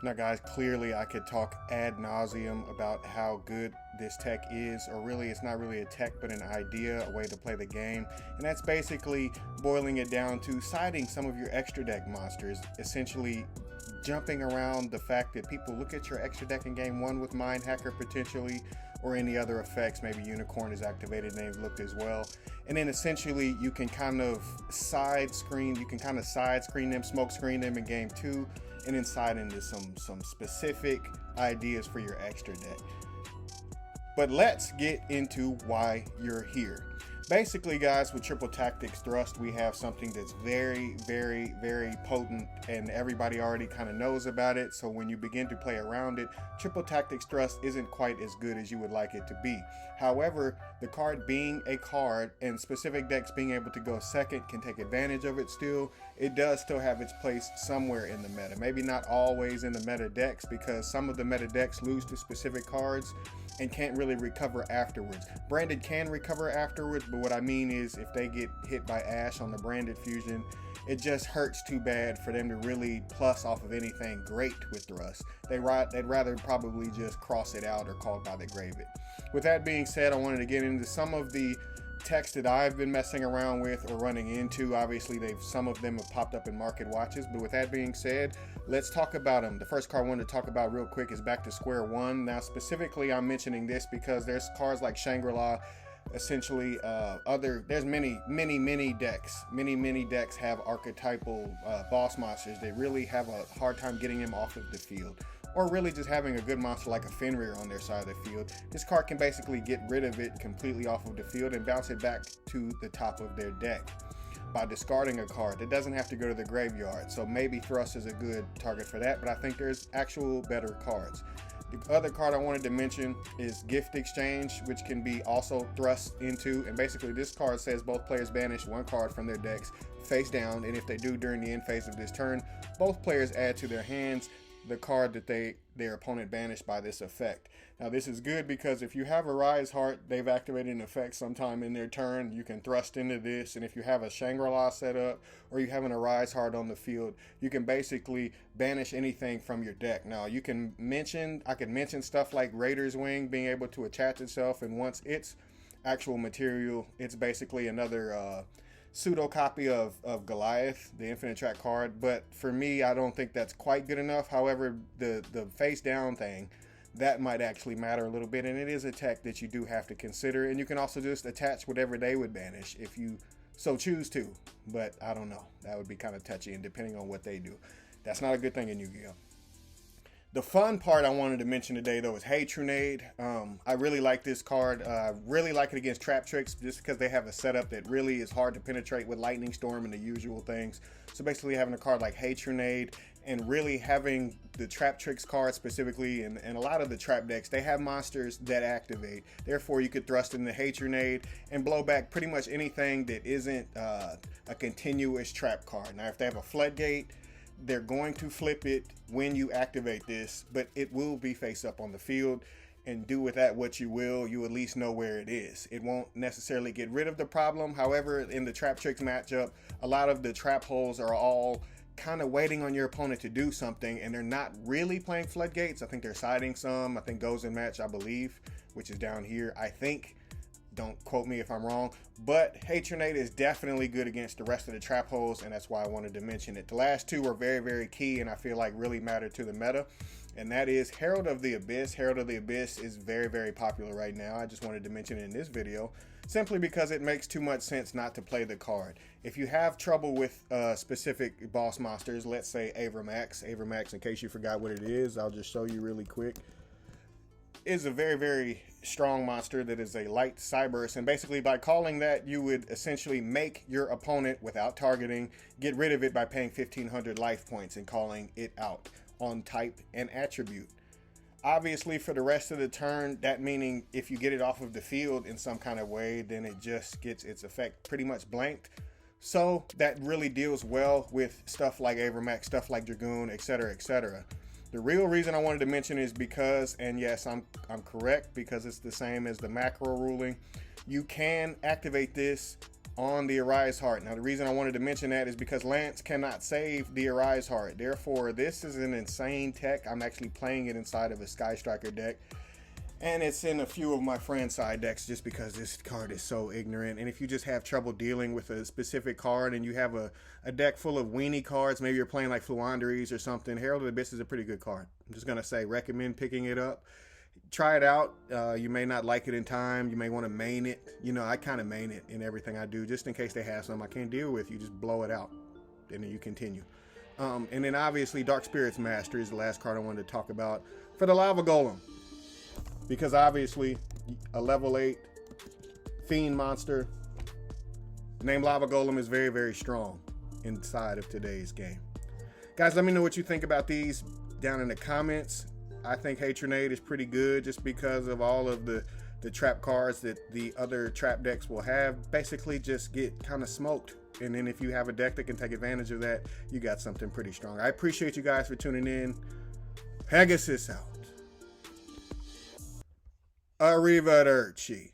Now guys, clearly I could talk ad nauseum about how good this tech is, or really it's not really a tech but an idea, a way to play the game. And that's basically boiling it down to siding some of your extra deck monsters, essentially jumping around the fact that people look at your extra deck in game one with Mind Hacker potentially, or any other effects. Maybe Unicorn is activated and they've looked as well. And then essentially you can kind of side screen them, smoke screen them in game two, and then side into some specific ideas for your extra deck. But let's get into why you're here. Basically, guys, with Triple Tactics Thrust, we have something that's very, very, very potent, and everybody already kind of knows about it. So when you begin to play around it, Triple Tactics Thrust isn't quite as good as you would like it to be. However, the card being a card and specific decks being able to go second can take advantage of it still. It does still have its place somewhere in the meta. Maybe not always in the meta decks, because some of the meta decks lose to specific cards and can't really recover afterwards. Branded can recover afterwards, but what I mean is if they get hit by Ash on the branded fusion, it just hurts too bad for them to really plus off of anything great with Thrust. They'd rather probably just cross it out or call it by the grave it. With that being said, I wanted to get into some of the techs that I've been messing around with or running into. Obviously, some of them have popped up in market watches, but with that being said, let's talk about them. The first card I wanted to talk about real quick is Back to Square One. Now, specifically, I'm mentioning this because there's cards like Shangri-La, essentially there's many decks. Many decks have archetypal boss monsters that really have a hard time getting them off of the field, or really just having a good monster like a Fenrir on their side of the field. This card can basically get rid of it completely off of the field and bounce it back to the top of their deck by discarding a card. It doesn't have to go to the graveyard, so maybe Thrust is a good target for that, but I think there's actual better cards. The other card I wanted to mention is Gift Exchange, which can be also thrust into, and basically this card says both players banish one card from their decks face down, and if they do during the end phase of this turn, both players add to their hands the card that their opponent banished by this effect. Now this is good because if you have a Rise Heart, they've activated an effect sometime in their turn, you can thrust into this, and if you have a Shangri-La set up or you have an Arise Heart on the field, you can basically banish anything from your deck. Now I could mention stuff like Raider's Wing being able to attach itself, and once it's actual material, it's basically another pseudo copy of Goliath, the Infinite Track card, but for me, I don't think that's quite good enough. However, the face down thing, that might actually matter a little bit, and it is a tech that you do have to consider, and you can also just attach whatever they would banish if you so choose to, but I don't know. That would be kind of touchy, and depending on what they do. That's not a good thing in Yu-Gi-Oh! The fun part I wanted to mention today, though, is Hatronade. I really like this card. Really like it against Trap Tricks just because they have a setup that really is hard to penetrate with Lightning Storm and the usual things. So basically having a card like Hatronade and really having the Trap Tricks card specifically, and a lot of the trap decks, they have monsters that activate. Therefore, you could thrust in the Hatronade and blow back pretty much anything that isn't a continuous trap card. Now, if they have a Floodgate, they're going to flip it when you activate this, but it will be face up on the field, and do with that what you will. You at least know where it is. It won't necessarily get rid of the problem. However, in the Trap Tricks matchup, a lot of the trap holes are all kind of waiting on your opponent to do something, and they're not really playing Floodgates. I think they're siding some. I think Goes in Match, I believe, which is down here, I think. Don't quote me if I'm wrong, but Hatronade is definitely good against the rest of the trap holes, and that's why I wanted to mention it. The last two are very, very key, and I feel like really matter to the meta, and that is Herald of the Abyss. Herald of the Abyss is very, very popular right now. I just wanted to mention it in this video, simply because it makes too much sense not to play the card. If you have trouble with specific boss monsters, let's say Avramax, in case you forgot what it is, I'll just show you really quick. Is a very, very strong monster that is a light Cyberse, and basically by calling that, you would essentially make your opponent, without targeting, get rid of it by paying 1500 life points and calling it out on type and attribute. Obviously, for the rest of the turn, that meaning if you get it off of the field in some kind of way, then it just gets its effect pretty much blanked. So that really deals well with stuff like Avramax, stuff like Dragoon, etc., etc. The real reason I wanted to mention is because, and yes, I'm correct, because it's the same as the macro ruling, you can activate this on the Arise Heart. Now, the reason I wanted to mention that is because Lance cannot save the Arise Heart. Therefore, this is an insane tech. I'm actually playing it inside of a Sky Striker deck. And it's in a few of my friend side decks just because this card is so ignorant. And if you just have trouble dealing with a specific card and you have a deck full of weenie cards, maybe you're playing like Fluanderies or something, Herald of the Abyss is a pretty good card. I'm just going to say recommend picking it up. Try it out. You may not like it in time. You may want to main it. You know, I kind of main it in everything I do just in case they have some I can't deal with. You just blow it out and then you continue. And then obviously Dark Spirits Master is the last card I wanted to talk about for the Lava Golem. Because obviously, a level 8 fiend monster named Lava Golem is very, very strong inside of today's game. Guys, let me know what you think about these down in the comments. I think Hatronade is pretty good just because of all of the trap cards that the other trap decks will have. Basically, just get kind of smoked. And then if you have a deck that can take advantage of that, you got something pretty strong. I appreciate you guys for tuning in. Pegasus out. Arrivederci.